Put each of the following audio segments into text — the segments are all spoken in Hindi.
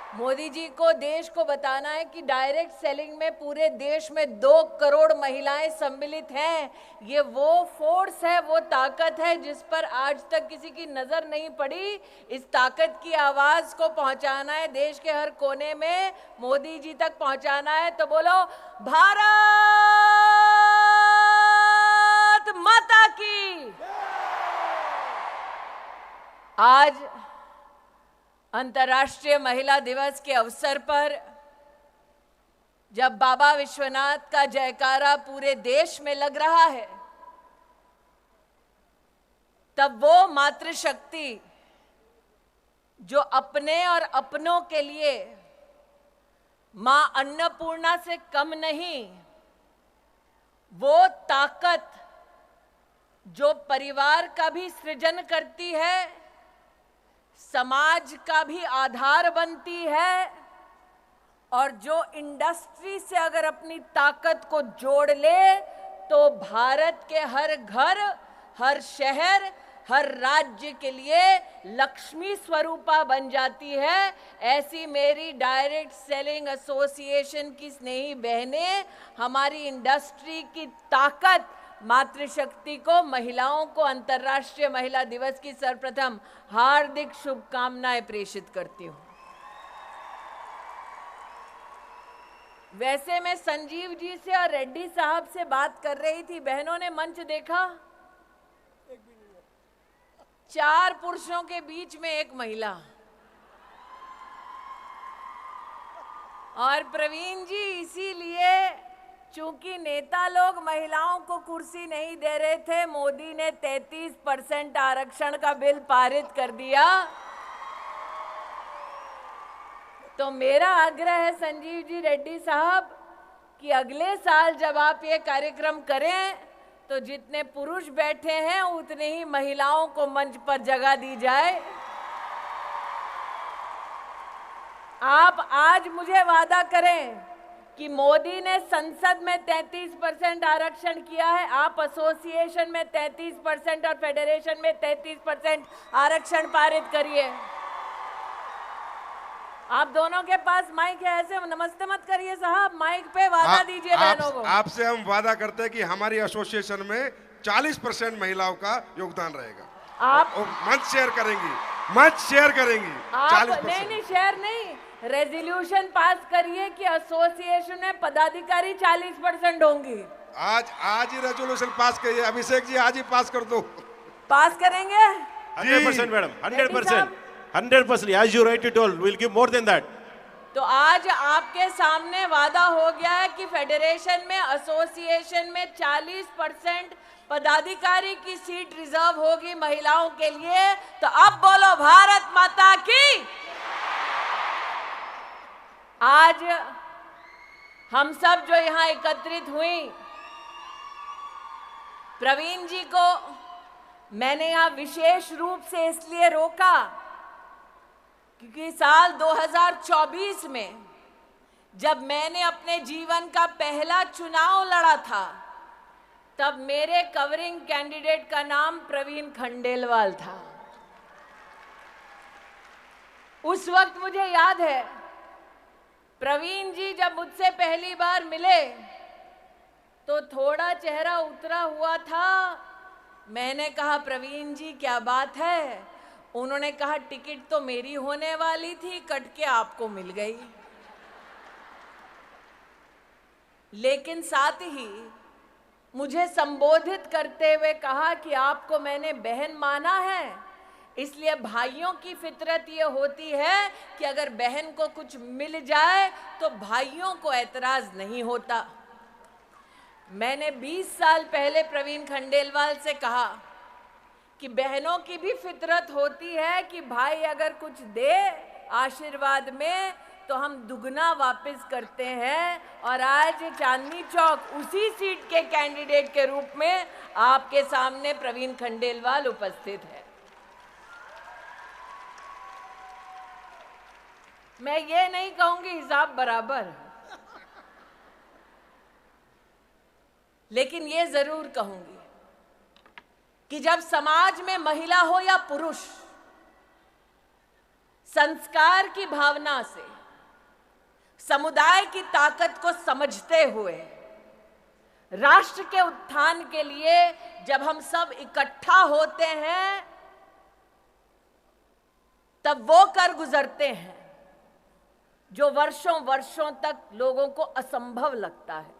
मोदी जी को देश को बताना है कि डायरेक्ट सेलिंग में पूरे देश में 2 करोड़ महिलाएं सम्मिलित हैं। ये वो फोर्स है, वो ताकत है जिस पर आज तक किसी की नजर नहीं पड़ी। इस ताकत की आवाज को पहुंचाना है देश के हर कोने में, मोदी जी तक पहुंचाना है। तो बोलो भारत माता की। आज अंतर्राष्ट्रीय महिला दिवस के अवसर पर जब बाबा विश्वनाथ का जयकारा पूरे देश में लग रहा है, तब वो मातृशक्ति जो अपने और अपनों के लिए मां अन्नपूर्णा से कम नहीं, वो ताकत जो परिवार का भी सृजन करती है, समाज का भी आधार बनती है, और जो इंडस्ट्री से अगर अपनी ताकत को जोड़ ले तो भारत के हर घर, हर शहर, हर राज्य के लिए लक्ष्मी स्वरूपा बन जाती है। ऐसी मेरी डायरेक्ट सेलिंग एसोसिएशन की स्नेही बहनें हमारी इंडस्ट्री की ताकत, मातृशक्ति को, महिलाओं को अंतर्राष्ट्रीय महिला दिवस की सर्वप्रथम हार्दिक शुभकामनाएं प्रेषित करती हूं। वैसे मैं संजीव जी से और रेड्डी साहब से बात कर रही थी, बहनों ने मंच देखा? 4 पुरुषों के बीच में एक महिला। और प्रवीण जी, इसीलिए चूंकि नेता लोग महिलाओं को कुर्सी नहीं दे रहे थे, मोदी ने 33% आरक्षण का बिल पारित कर दिया। तो मेरा आग्रह है संजीव जी, रेड्डी साहब, कि अगले साल जब आप ये कार्यक्रम करें तो जितने पुरुष बैठे हैं उतने ही महिलाओं को मंच पर जगह दी जाए। आप आज मुझे वादा करें कि मोदी ने संसद में 33% आरक्षण किया है, आप एसोसिएशन में 33% और फेडरेशन में 33% आरक्षण पारित करिए। आप दोनों के पास माइक है, ऐसे नमस्ते मत करिए साहब, माइक पे वादा दीजिए बहनों को। आपसे हम वादा करते हैं कि हमारी एसोसिएशन में 40% महिलाओं का योगदान रहेगा। आप मंच शेयर करेंगी, मंच शेयर करेंगी। 40%। नहीं, शेयर नहीं, रेजोल्यूशन पास करिए कि एसोसिएशन में पदाधिकारी 40% होंगी। आज ही रेजोल्यूशन पास करिए। अभिषेक जी, आज ही पास कर दो। पास करेंगे 100% madam, 100%, 100%. As you rightly told, we'll give more than that. तो आज आपके सामने वादा हो गया है कि फेडरेशन में, एसोसिएशन में 40% पदाधिकारी की सीट रिजर्व होगी महिलाओं के लिए। तो अब बोलो भारत माता की। आज हम सब जो यहां एकत्रित हुई, प्रवीण जी को मैंने यहां विशेष रूप से इसलिए रोका क्योंकि साल 2024 में जब मैंने अपने जीवन का पहला चुनाव लड़ा था, तब मेरे कवरिंग कैंडिडेट का नाम प्रवीण खंडेलवाल था। उस वक्त मुझे याद है, प्रवीण जी जब मुझसे पहली बार मिले तो थोड़ा चेहरा उतरा हुआ था। मैंने कहा, प्रवीण जी क्या बात है? उन्होंने कहा, टिकट तो मेरी होने वाली थी, कट के आपको मिल गई। लेकिन साथ ही मुझे संबोधित करते हुए कहा कि आपको मैंने बहन माना है, इसलिए भाइयों की फितरत ये होती है कि अगर बहन को कुछ मिल जाए तो भाइयों को एतराज नहीं होता। मैंने 20 साल पहले प्रवीण खंडेलवाल से कहा कि बहनों की भी फितरत होती है कि भाई अगर कुछ दे आशीर्वाद में तो हम दुगना वापस करते हैं। और आज चांदनी चौक उसी सीट के कैंडिडेट के रूप में आपके सामने प्रवीण खंडेलवाल उपस्थित है। मैं ये नहीं कहूंगी हिसाब बराबर, लेकिन ये जरूर कहूंगी कि जब समाज में महिला हो या पुरुष, संस्कार की भावना से समुदाय की ताकत को समझते हुए राष्ट्र के उत्थान के लिए जब हम सब इकट्ठा होते हैं तब वो कर गुजरते हैं जो वर्षों वर्षों तक लोगों को असंभव लगता है।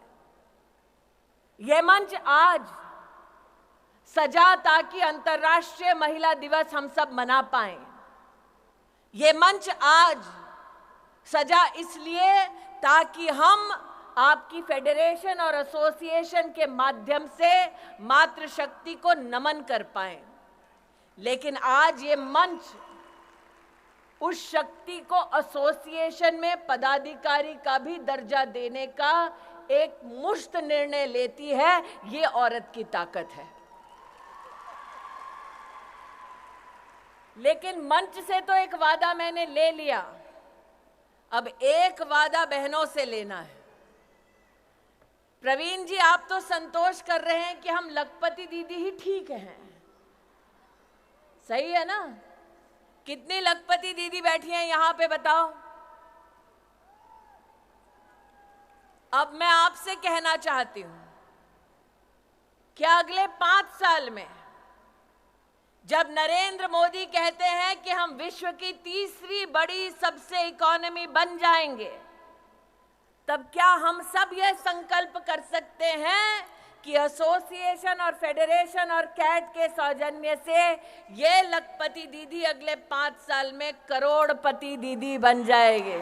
यह मंच आज सजा ताकि अंतर्राष्ट्रीय महिला दिवस हम सब मना पाएं। यह मंच आज सजा इसलिए ताकि हम आपकी फेडरेशन और एसोसिएशन के माध्यम से मातृशक्ति को नमन कर पाएं। लेकिन आज ये मंच उस शक्ति को एसोसिएशन में पदाधिकारी का भी दर्जा देने का एक मुश्त निर्णय लेती है। ये औरत की ताकत है। लेकिन मंच से तो एक वादा मैंने ले लिया, अब एक वादा बहनों से लेना है। प्रवीण जी, आप तो संतोष कर रहे हैं कि हम लखपति दीदी ही ठीक हैं, सही है ना? कितनी लखपति दीदी बैठी हैं यहां पे बताओ? अब मैं आपसे कहना चाहती हूं कि अगले 5 साल में जब नरेंद्र मोदी कहते हैं कि हम विश्व की तीसरी बड़ी सबसे इकोनॉमी बन जाएंगे, तब क्या हम सब यह संकल्प कर सकते हैं कि एसोसिएशन और फेडरेशन और कैट के सौजन्य से ये लखपति दीदी अगले 5 साल में करोड़पति दीदी बन जाएंगे?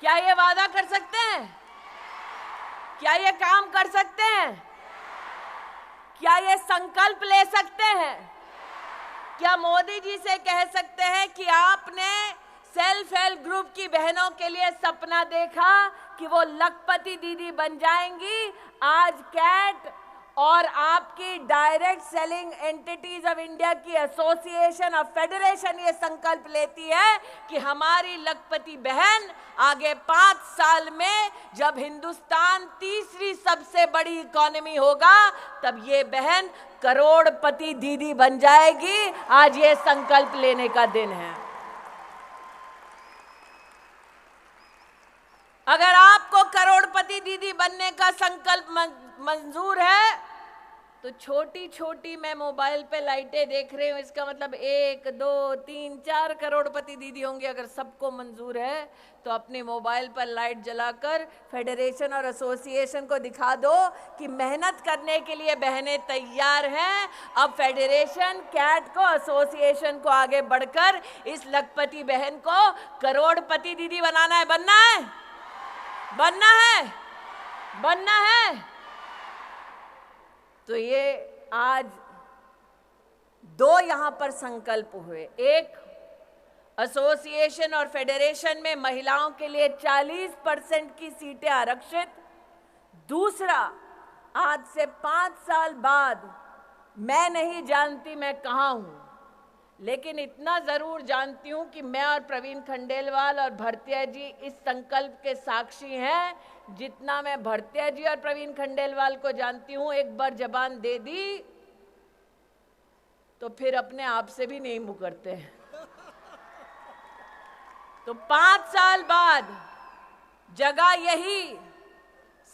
क्या ये वादा कर सकते हैं? क्या ये काम कर सकते हैं? क्या ये संकल्प ले सकते हैं? क्या मोदी जी से कह सकते हैं कि आपने सेल्फ हेल्प ग्रुप की बहनों के लिए सपना देखा कि वो लखपति दीदी बन जाएंगी? आज कैट और आपकी direct selling entities of India की एसोसिएशन और फेडरेशन ये संकल्प लेती है कि हमारी लखपति बहन आगे 5 साल में जब हिंदुस्तान तीसरी सबसे बड़ी इकोनॉमी होगा तब ये बहन करोड़पति दीदी बन जाएगी। आज ये संकल्प लेने का दिन है। अगर आपको करोड़पति दीदी बनने का संकल्प मंजूर है तो छोटी छोटी मैं मोबाइल पे लाइटें देख रही हूँ, इसका मतलब 1, 2, 3, 4 करोड़पति दीदी होंगे। अगर सबको मंजूर है तो अपने मोबाइल पर लाइट जलाकर फेडरेशन और एसोसिएशन को दिखा दो कि मेहनत करने के लिए बहनें तैयार हैं। अब फेडरेशन, कैट को, एसोसिएशन को आगे बढ़कर इस लखपति बहन को करोड़पति दीदी बनाना है। बनना है, बनना है, बनना है। तो ये आज 2 यहां पर संकल्प हुए। एक, एसोसिएशन और फेडरेशन में महिलाओं के लिए 40% की सीटें आरक्षित। दूसरा, आज से 5 साल बाद मैं नहीं जानती मैं कहां हूं, लेकिन इतना जरूर जानती हूं कि मैं और प्रवीण खंडेलवाल और भरतिया जी इस संकल्प के साक्षी हैं। जितना मैं भरतिया जी और प्रवीण खंडेलवाल को जानती हूं, एक बार जबान दे दी तो फिर अपने आप से भी नहीं मुकरते। तो 5 साल बाद जगह यही,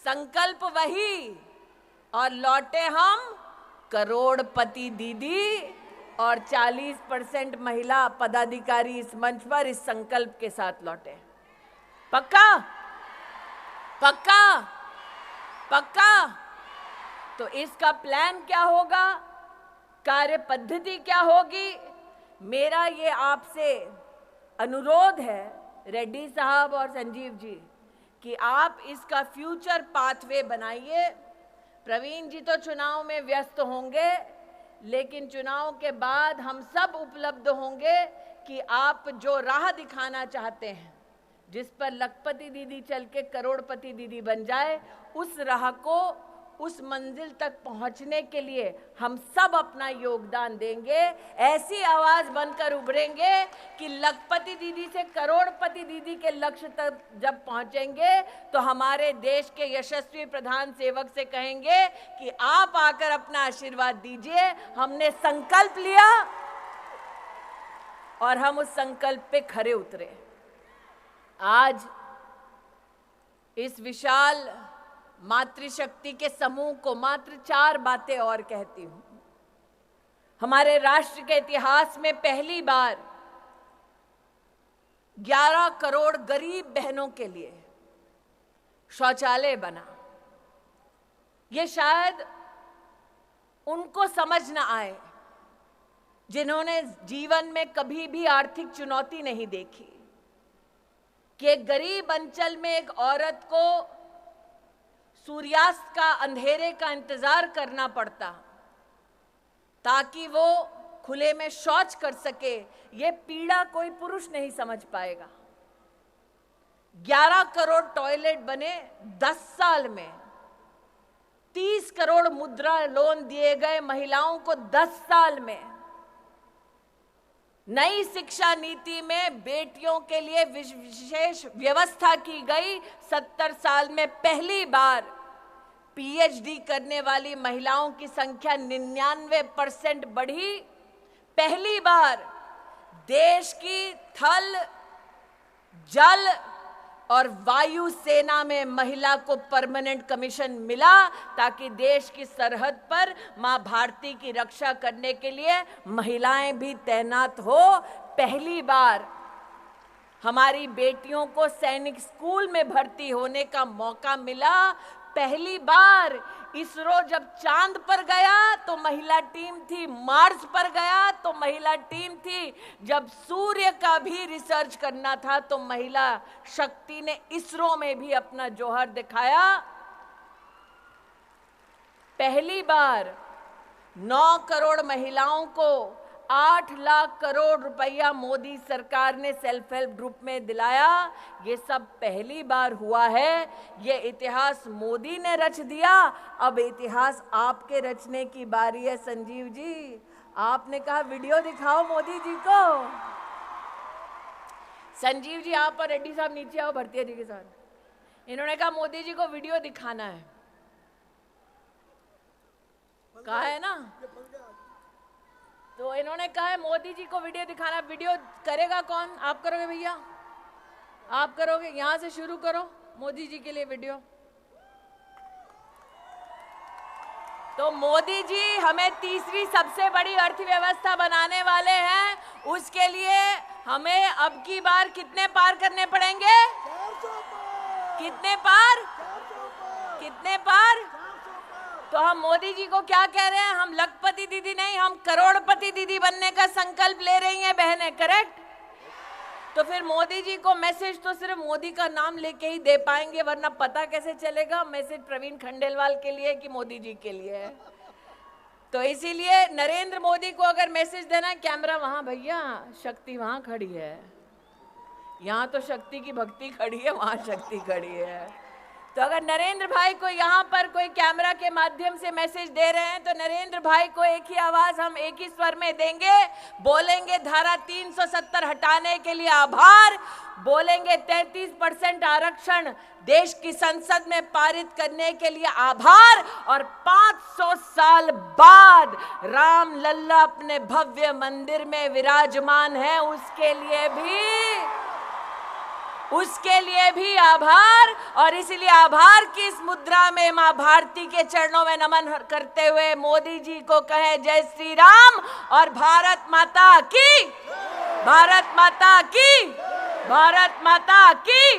संकल्प वही, और लौटे हम करोड़पति दीदी और 40% महिला पदाधिकारी इस मंच पर इस संकल्प के साथ लौटे। पक्का? पक्का? पक्का? तो इसका प्लान क्या होगा, कार्य पद्धति क्या होगी? मेरा ये आपसे अनुरोध है रेड्डी साहब और संजीव जी कि आप इसका फ्यूचर पाथवे बनाइए। प्रवीण जी तो चुनाव में व्यस्त होंगे, लेकिन चुनाव के बाद हम सब उपलब्ध होंगे कि आप जो राह दिखाना चाहते हैं, जिस पर लखपति दीदी चल के करोड़पति दीदी बन जाए, उस राह को, उस मंजिल तक पहुंचने के लिए हम सब अपना योगदान देंगे। ऐसी आवाज बनकर उभरेंगे कि लखपति दीदी से करोड़पति दीदी के लक्ष्य तक जब पहुंचेंगे तो हमारे देश के यशस्वी प्रधान सेवक से कहेंगे कि आप आकर अपना आशीर्वाद दीजिए। हमने संकल्प लिया, और हम उस संकल्प पे खरे उतरे। आज इस विशाल मातृशक्ति के समूह को मात्र 4 बातें और कहती हूं। हमारे राष्ट्र के इतिहास में पहली बार 11 करोड़ गरीब बहनों के लिए शौचालय बना। ये शायद उनको समझ न आए जिन्होंने जीवन में कभी भी आर्थिक चुनौती नहीं देखी कि एक गरीब अंचल में एक औरत को सूर्यास्त का अंधेरे का इंतजार करना पड़ता ताकि वो खुले में शौच कर सके। ये पीड़ा कोई पुरुष नहीं समझ पाएगा। 11 करोड़ टॉयलेट बने 10 साल में। 30 करोड़ मुद्रा लोन दिए गए महिलाओं को 10 साल में। नई शिक्षा नीति में बेटियों के लिए विशेष व्यवस्था की गई। 70 साल में पहली बार पीएचडी करने वाली महिलाओं की संख्या 99% बढ़ी। पहली बार देश की थल, जल और वायु सेना में महिला को परमानेंट कमीशन मिला ताकि देश की सरहद पर मां भारती की रक्षा करने के लिए महिलाएं भी तैनात हो। पहली बार हमारी बेटियों को सैनिक स्कूल में भर्ती होने का मौका मिला। पहली बार इसरो जब चांद पर गया तो महिला टीम थी, मार्स पर गया तो महिला टीम थी, जब सूर्य का भी रिसर्च करना था तो महिला शक्ति ने इसरो में भी अपना जौहर दिखाया। पहली बार 9 करोड़ महिलाओं को 8 लाख करोड़ रुपया मोदी सरकार ने सेल्फ हेल्प ग्रुप में दिलाया। ये सब पहली बार हुआ है। ये इतिहास मोदी ने रच दिया। अब इतिहास आपके रचने की बारी है। संजीव जी, आपने कहा वीडियो दिखाओ मोदी जी को। संजीव जी आप और रेड्डी साहब नीचे आओ भरतिया जी के साथ। इन्होंने कहा मोदी जी को वीडियो दिखाना है। कहा है ना, तो इन्होंने कहा है मोदी जी को वीडियो दिखाना। वीडियो करेगा कौन? आप करोगे भैया? आप करोगे? यहां से शुरू करो मोदी जी के लिए वीडियो। तो मोदी जी हमें तीसरी सबसे बड़ी अर्थव्यवस्था बनाने वाले हैं। उसके लिए हमें अब की बार कितने पार करने पड़ेंगे? कितने पार? कितने पार? तो हम मोदी जी को क्या कह रहे हैं? हम लखपति दीदी नहीं, हम करोड़पति दीदी बनने का संकल्प ले रही हैं बहनें। करेक्ट? तो फिर मोदी जी को मैसेज तो सिर्फ मोदी का नाम लेके ही दे पाएंगे, वरना पता कैसे चलेगा मैसेज प्रवीण खंडेलवाल के लिए कि मोदी जी के लिए है। तो इसीलिए नरेंद्र मोदी को अगर मैसेज देना है, कैमरा वहां भैया, शक्ति वहां खड़ी है। यहाँ तो शक्ति की भक्ति खड़ी है, वहां शक्ति खड़ी है। तो अगर नरेंद्र भाई को यहाँ पर कोई कैमरा के माध्यम से मैसेज दे रहे हैं तो नरेंद्र भाई को एक ही आवाज हम एक ही स्वर में देंगे। बोलेंगे धारा 370 हटाने के लिए आभार, बोलेंगे 33% आरक्षण देश की संसद में पारित करने के लिए आभार, और 500 साल बाद राम लल्ला अपने भव्य मंदिर में विराजमान है उसके लिए भी आभार। और इसलिए आभार की इस मुद्रा में मां भारती के चरणों में नमन करते हुए मोदी जी को कहें जय श्री राम और भारत माता की, भारत माता की, भारत माता की।